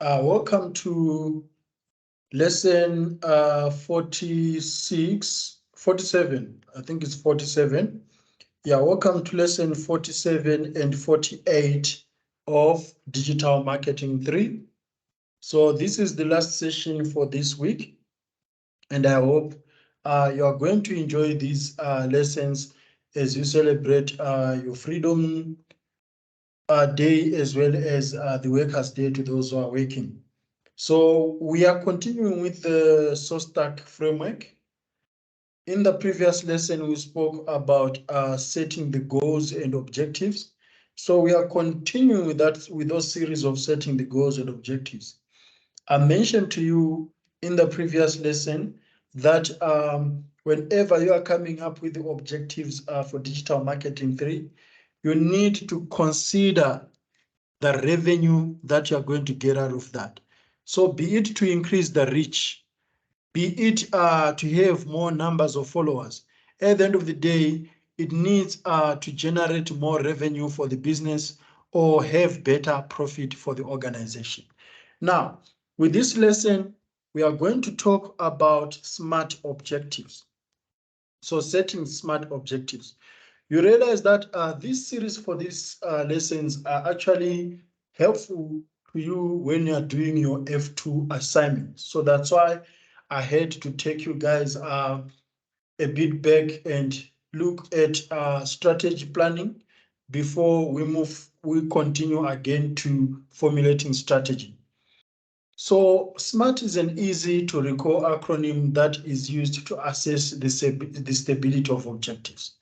Welcome to lesson 47. I think it's 47. Yeah, welcome to lesson 47 and 48 of Digital Marketing 3. So this is the last session for this week, and I hope you are going to enjoy these lessons as you celebrate your Freedom Day as well as the Workers' Day to those who are working. So we are continuing with the source stack framework. In the previous lesson, we spoke about setting the goals and objectives. So we are continuing with that, with those series of setting the goals and objectives. I mentioned to you in the previous lesson that whenever you are coming up with the objectives for Digital Marketing 3, you need to consider the revenue that you are going to get out of that. So be it to increase the reach, be it to have more numbers of followers. At the end of the day, it needs to generate more revenue for the business or have better profit for the organization. Now, with this lesson, we are going to talk about SMART objectives. So setting SMART objectives. You realize that this series for these lessons are actually helpful to you when you're doing your F2 assignment. So that's why I had to take you guys a bit back and look at strategy planning before we continue again to formulating strategy. So SMART is an easy to recall acronym that is used to assess the stability of objectives.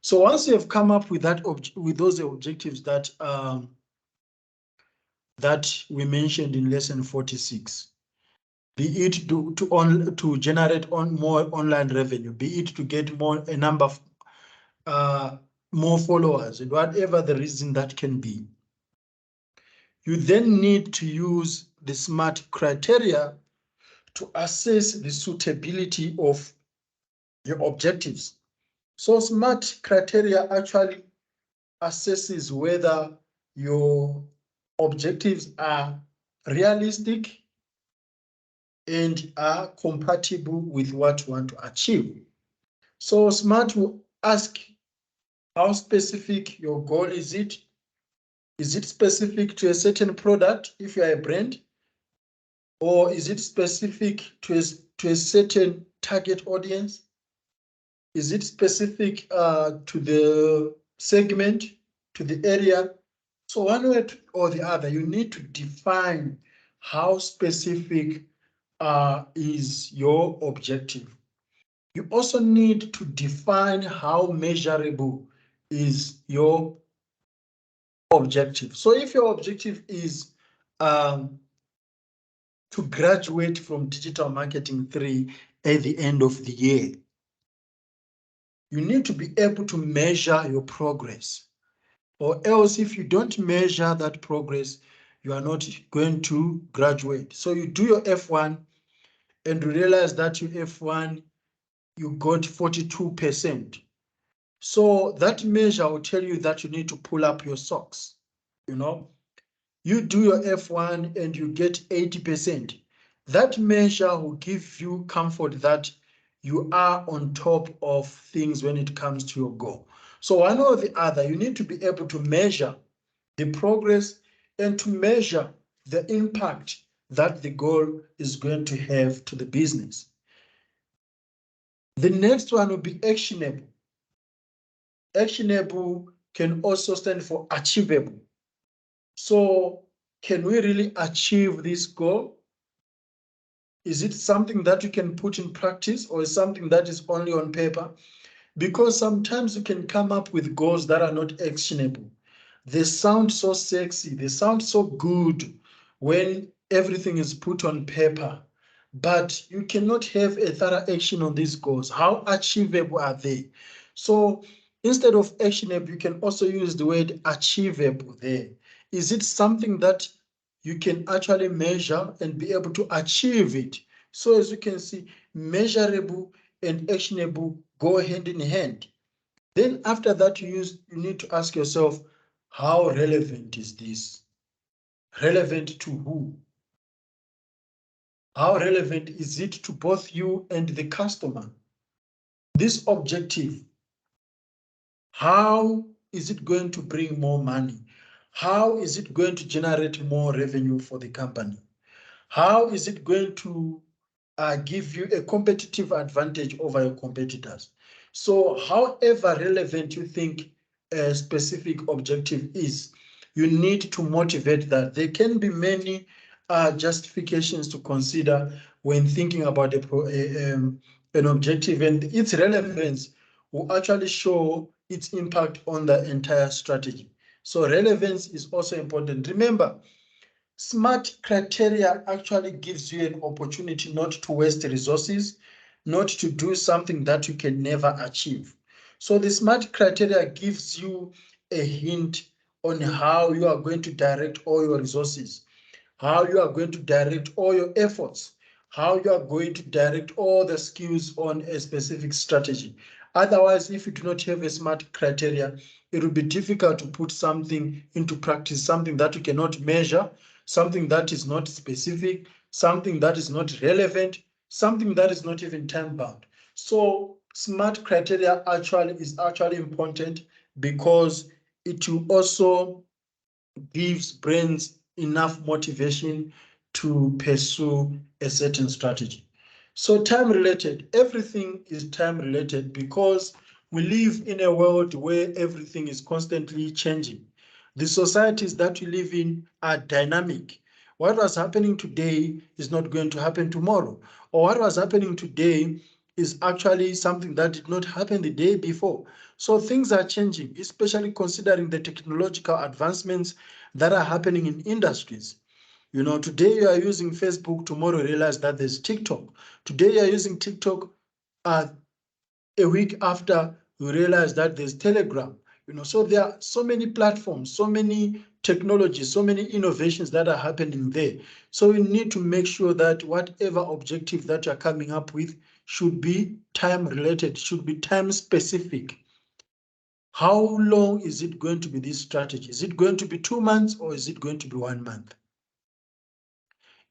So once you have come up with those objectives that we mentioned in lesson 46, be it to generate more online revenue, be it to get a number of more followers, and whatever the reason that can be, you then need to use the SMART criteria to assess the suitability of your objectives. So SMART criteria actually assesses whether your objectives are realistic and are compatible with what you want to achieve. So SMART will ask how specific your goal is. Is it specific to a certain product if you are a brand? Or is it specific to a certain target audience? Is it specific to the segment, to the area? So one way or the other, you need to define how specific is your objective. You also need to define how measurable is your objective. So if your objective is to graduate from Digital Marketing 3 at the end of the year, you need to be able to measure your progress. Or else, if you don't measure that progress, you are not going to graduate. So you do your F1 and you realize that your F1, you got 42%. So that measure will tell you that you need to pull up your socks. You do your F1 and you get 80%. That measure will give you comfort that you are on top of things when it comes to your goal. So one or the other, you need to be able to measure the progress and to measure the impact that the goal is going to have to the business. The next one will be actionable. Actionable can also stand for achievable. So can we really achieve this goal? Is it something that you can put in practice, or is something that is only on paper? Because sometimes you can come up with goals that are not actionable. They sound so sexy, they sound so good when everything is put on paper, but you cannot have a thorough action on these goals. How achievable are they? So instead of actionable, you can also use the word achievable there. Is it something that you can actually measure and be able to achieve it? So as you can see, measurable and actionable go hand in hand. Then after that, you need to ask yourself, how relevant is this? Relevant to who? How relevant is it to both you and the customer? This objective, how is it going to bring more money? How is it going to generate more revenue for the company? How is it going to give you a competitive advantage over your competitors? So however relevant you think a specific objective is, you need to motivate that. There can be many justifications to consider when thinking about an objective, and its relevance will actually show its impact on the entire strategy. So relevance is also important. Remember, SMART criteria actually gives you an opportunity not to waste resources, not to do something that you can never achieve. So the SMART criteria gives you a hint on how you are going to direct all your resources, how you are going to direct all your efforts, how you are going to direct all the skills on a specific strategy. Otherwise, if you do not have a SMART criteria, it will be difficult to put something into practice, something that you cannot measure, something that is not specific, something that is not relevant, something that is not even time bound. So SMART criteria is actually important because it will also gives brains enough motivation to pursue a certain strategy. So time related, everything is time related because we live in a world where everything is constantly changing. The societies that we live in are dynamic. What was happening today is not going to happen tomorrow. Or what was happening today is actually something that did not happen the day before. So things are changing, especially considering the technological advancements that are happening in industries. You know, today you are using Facebook, tomorrow you realize that there's TikTok. Today you are using TikTok, a week after you realize that there's Telegram. You know, so there are so many platforms, so many technologies, so many innovations that are happening there. So we need to make sure that whatever objective that you're coming up with should be time related, should be time specific. How long is it going to be this strategy? Is it going to be 2 months or is it going to be 1 month?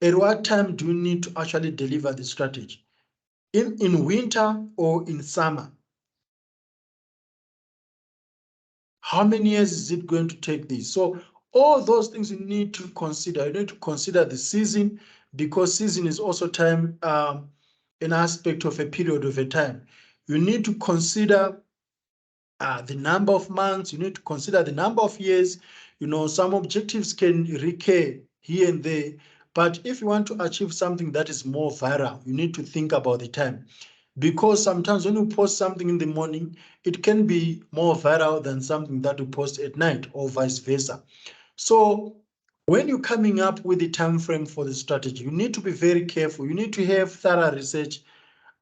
At what time do you need to actually deliver the strategy? In winter or in summer? How many years is it going to take this? So all those things you need to consider. You need to consider the season, because season is also time, an aspect of a period of a time. You need to consider the number of months. You need to consider the number of years. You know, some objectives can recur here and there, but if you want to achieve something that is more viral, you need to think about the time. Because sometimes when you post something in the morning, it can be more viral than something that you post at night, or vice versa. So when you're coming up with the time frame for the strategy, you need to be very careful. You need to have thorough research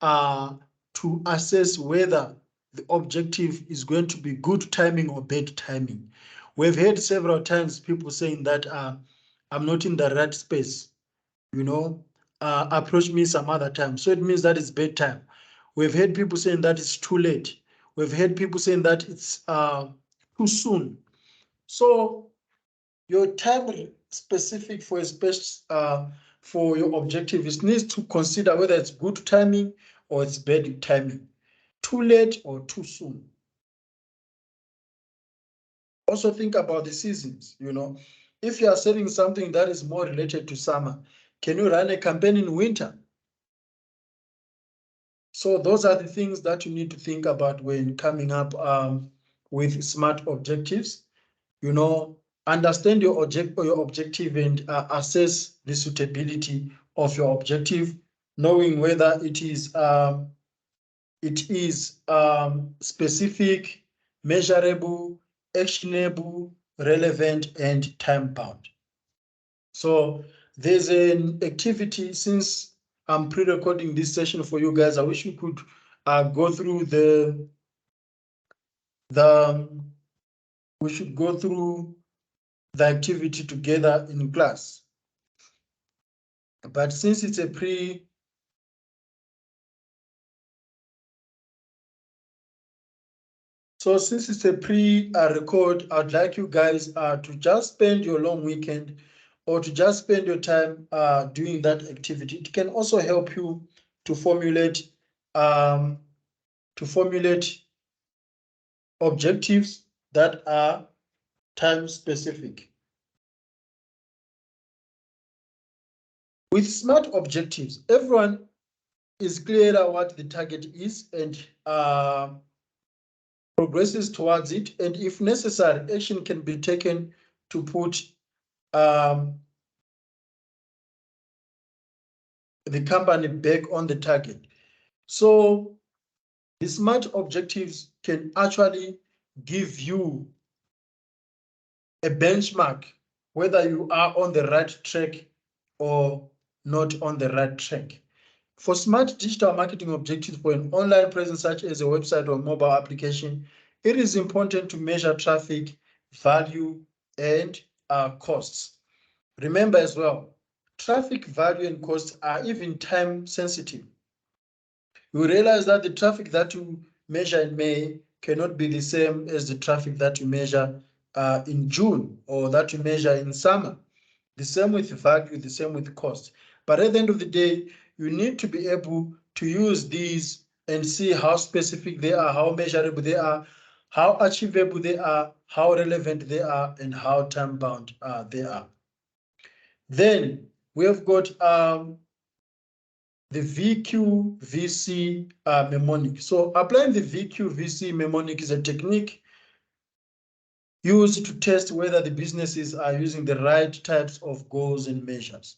to assess whether the objective is going to be good timing or bad timing. We've heard several times people saying that I'm not in the right space, you know, approach me some other time. So it means that it's bad time. We've heard people saying that it's too late. We've heard people saying that it's too soon. So your time specific for a for your objective is needs to consider whether it's good timing or it's bad timing, too late or too soon. Also think about the seasons. You know, if you are selling something that is more related to summer, can you run a campaign in winter? So those are the things that you need to think about when coming up with SMART objectives. You know, understand your objective and assess the suitability of your objective, knowing whether it is specific, measurable, actionable, relevant, and time bound. So there's an activity, since I'm pre-recording this session for you guys, I wish you could go through we should go through the activity together in class. But since it's a pre-record, I'd like you guys to just spend your long weekend or to just spend your time doing that activity. It can also help you to formulate objectives that are time specific. With SMART objectives, everyone is clear on what the target is and progresses towards it. And if necessary, action can be taken to put the company back on the target. So the SMART objectives can actually give you a benchmark whether you are on the right track or not on the right track. For smart digital marketing objectives for an online presence such as a website or mobile application, it is important to measure traffic, value, and costs. Remember as well, traffic, value, and costs are even time sensitive. You realize that the traffic that you measure in May cannot be the same as the traffic that you measure in June or that you measure in summer. The same with value, the same with cost. But at the end of the day, you need to be able to use these and see how specific they are, how measurable they are, how achievable they are, how relevant they are, and how time-bound they are. Then we have got the VQVC mnemonic. So applying the VQVC mnemonic is a technique used to test whether the businesses are using the right types of goals and measures.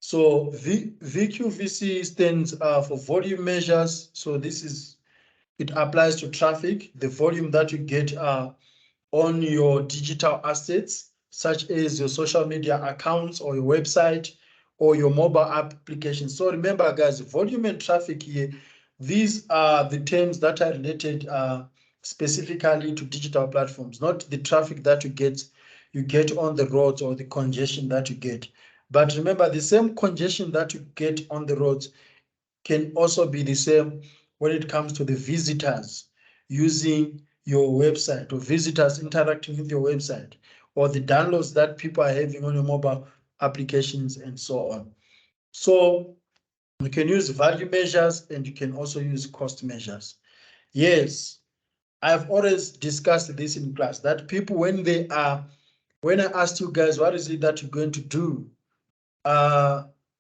So VQVC stands for volume measures. So it applies to traffic, the volume that you get on your digital assets, such as your social media accounts or your website or your mobile application. So remember, guys, volume and traffic here, these are the terms that are related specifically to digital platforms, not the traffic that you get on the roads or the congestion that you get. But remember, the same congestion that you get on the roads can also be the same when it comes to the visitors using your website or visitors interacting with your website or the downloads that people are having on your mobile applications and so on. So you can use value measures and you can also use cost measures. Yes, I've always discussed this in class that people, when I asked you guys, what is it that you're going to do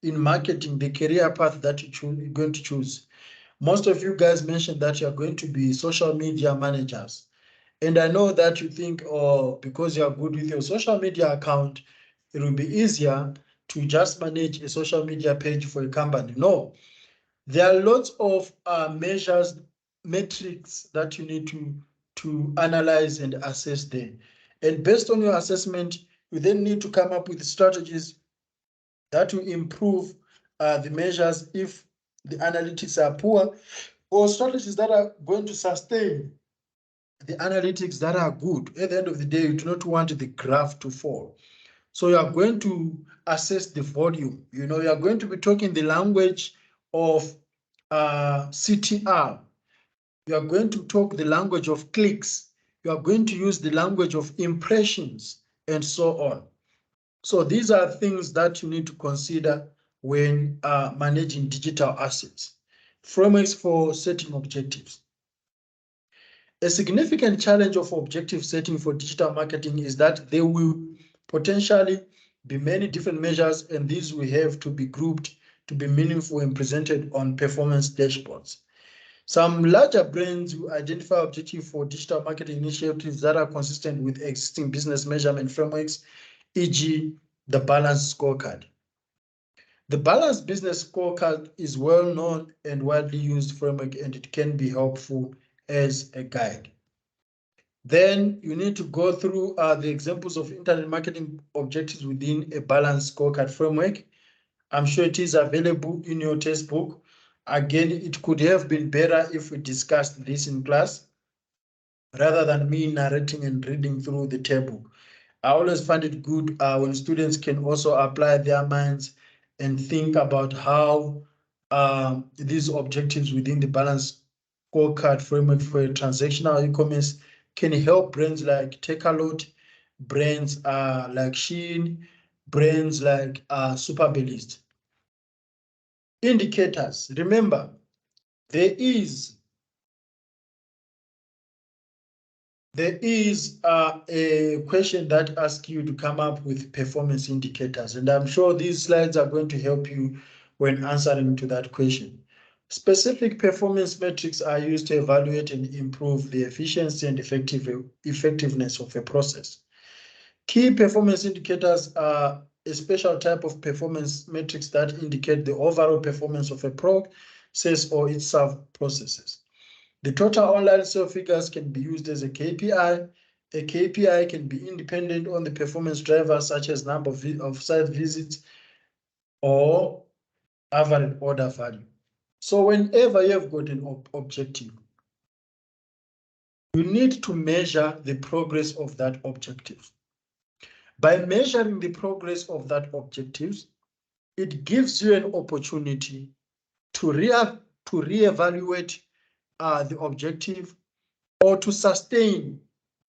in marketing, the career path that you're going to choose? Most of you guys mentioned that you're going to be social media managers. And I know that you think, oh, because you're good with your social media account, it will be easier to just manage a social media page for a company. No, there are lots of metrics that you need to analyze and assess there. And based on your assessment, you then need to come up with strategies that will improve the measures if the analytics are poor, or strategies that are going to sustain the analytics that are good. At the end of the day, you do not want the graph to fall. So you are going to assess the volume. You are going to be talking the language of CTR. You are going to talk the language of clicks. You are going to use the language of impressions and so on. So these are things that you need to consider when managing digital assets. Frameworks for setting objectives. A significant challenge of objective setting for digital marketing is that there will potentially be many different measures, and these will have to be grouped to be meaningful and presented on performance dashboards. Some larger brands will identify objectives for digital marketing initiatives that are consistent with existing business measurement frameworks, e.g., the balanced scorecard. The balanced business scorecard is well known and widely used framework, and it can be helpful as a guide. Then you need to go through the examples of internet marketing objectives within a balanced scorecard framework. I'm sure it is available in your textbook. Again, it could have been better if we discussed this in class rather than me narrating and reading through the table. I always find it good when students can also apply their minds and think about how these objectives within the balanced scorecard framework for transactional e-commerce can help brands like Takealot, brands like Shein, brands like Superbalist. Indicators. Remember, there is a question that asks you to come up with performance indicators, and I'm sure these slides are going to help you when answering to that question. Specific performance metrics are used to evaluate and improve the efficiency and effectiveness of a process. Key performance indicators are a special type of performance metrics that indicate the overall performance of a process or its sub-processes. The total online sales figures can be used as a KPI. A KPI can be independent on the performance drivers such as number of site visits or average order value. So whenever you have got an objective, you need to measure the progress of that objective. By measuring the progress of that objective, it gives you an opportunity to reevaluate the objective or to sustain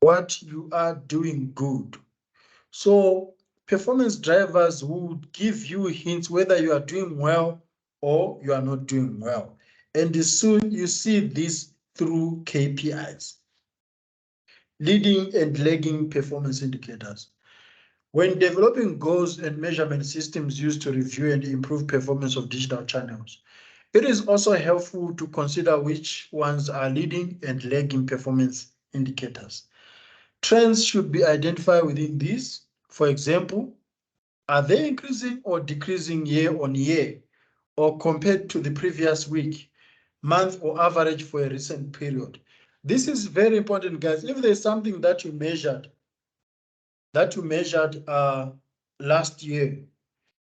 what you are doing good. So performance drivers would give you hints whether you are doing well or you are not doing well. And soon you see this through KPIs, leading and lagging performance indicators. When developing goals and measurement systems used to review and improve performance of digital channels, it is also helpful to consider which ones are leading and lagging performance indicators. Trends should be identified within these. For example, are they increasing or decreasing year on year or compared to the previous week, month, or average for a recent period? This is very important, guys. If there's something that you measured last year,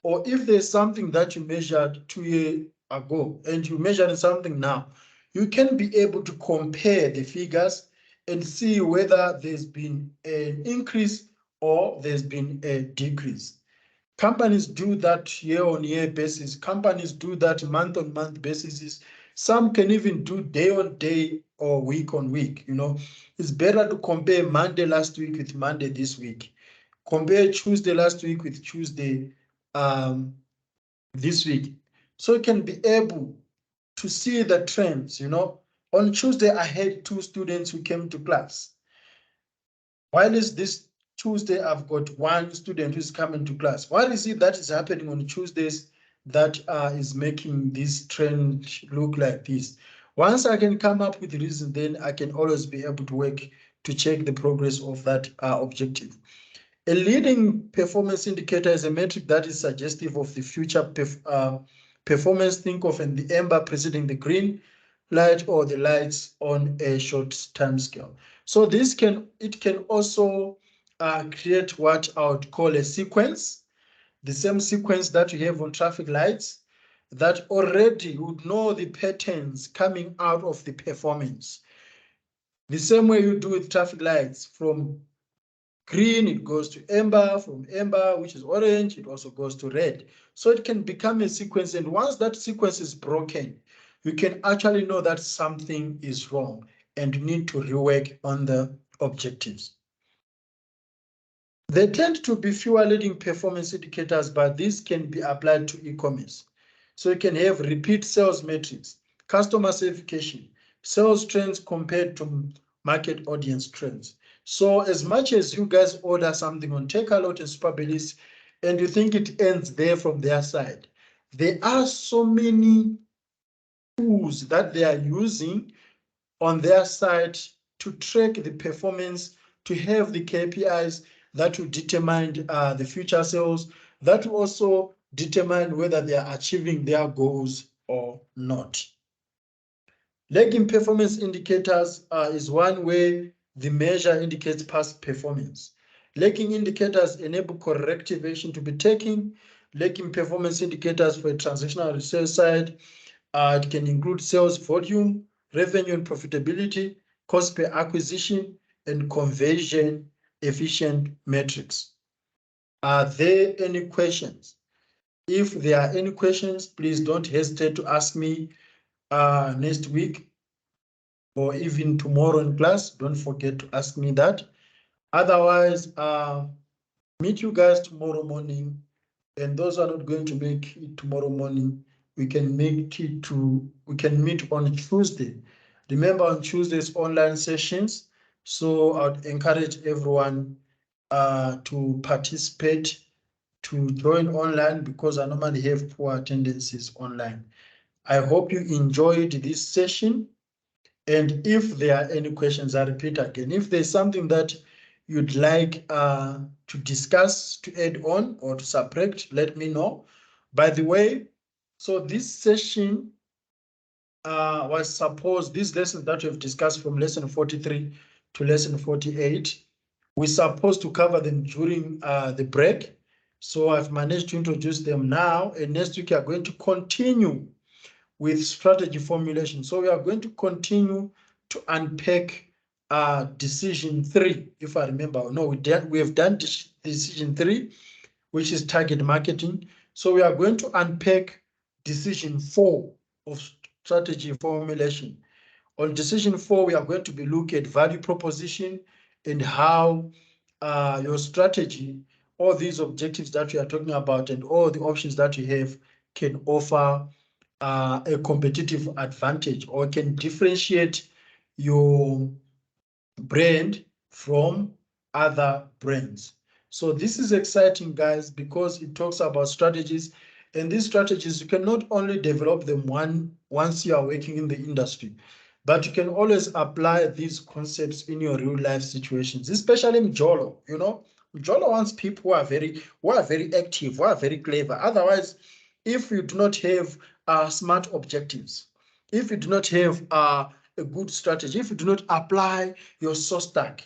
or if there's something that you measured 2 years ago and you measuring something now, you can be able to compare the figures and see whether there's been an increase or there's been a decrease. Companies do that year-on-year basis. Companies do that month-on-month basis. Some can even do day-on-day or week-on-week. It's better to compare Monday last week with Monday this week. Compare Tuesday last week with Tuesday this week. So you can be able to see the trends. On Tuesday, I had 2 students who came to class. While is this Tuesday, I've got 1 student who's coming to class. What is it that is happening on Tuesdays that is making this trend look like this? Once I can come up with the reason, then I can always be able to work to check the progress of that objective. A leading performance indicator is a metric that is suggestive of the future performance. Think of the amber preceding the green light or the lights on a short time scale. So it can also create what I would call a sequence, the same sequence that you have on traffic lights, that already would know the patterns coming out of the performance. The same way you do with traffic lights, from green, it goes to amber, from amber, which is orange, it also goes to red. So it can become a sequence, and once that sequence is broken, you can actually know that something is wrong and you need to rework on the objectives. There tend to be fewer leading performance indicators, but this can be applied to e-commerce. So you can have repeat sales metrics, customer certification, sales trends compared to market audience trends. So as much as you guys order something on Takealot and Superbalist and you think it ends there from their side, there are so many tools that they are using on their side to track the performance, to have the KPIs that will determine the future sales, that will also determine whether they are achieving their goals or not. Lagging performance indicators is one way the measure indicates past performance. Lagging indicators enable corrective action to be taken. Lagging performance indicators for a transactional sales side, it can include sales volume, revenue and profitability, cost per acquisition, and conversion efficient metrics. Are there any questions? If there are any questions, please don't hesitate to ask me next week or even tomorrow in class. Don't forget to ask me that. Otherwise, meet you guys tomorrow morning and those are not going to make it tomorrow morning, we can meet on Tuesday. Remember, on Tuesdays online sessions. So I'd encourage everyone to participate, to join online, because I normally have poor attendances online. I hope you enjoyed this session. And if there are any questions, I repeat again, if there's something that you'd like to discuss, to add on, or to subtract, let me know. By the way, so this session was supposed, these lessons that we've discussed from lesson 43 to lesson 48, we're supposed to cover them during the break. So I've managed to introduce them now, and next week we are going to continue with strategy formulation. So we are going to continue to unpack decision 3, if I remember. No, we have done decision 3, which is target marketing. So we are going to unpack decision 4 of strategy formulation. On decision 4, we are going to be looking at value proposition and how your strategy, all these objectives that we are talking about and all the options that you have can offer a competitive advantage, or can differentiate your brand from other brands. So this is exciting, guys, because it talks about strategies, and these strategies, you can not only develop them once you are working in the industry, but you can always apply these concepts in your real life situations, especially Mjolo. Mjolo wants people who are very active, who are very clever. Otherwise, if you do not have smart objectives, if you do not have a good strategy, if you do not apply your source tag,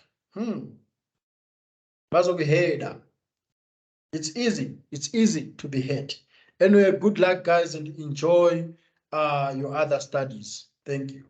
it's easy to be hurt. Anyway, good luck, guys, and enjoy your other studies. Thank you.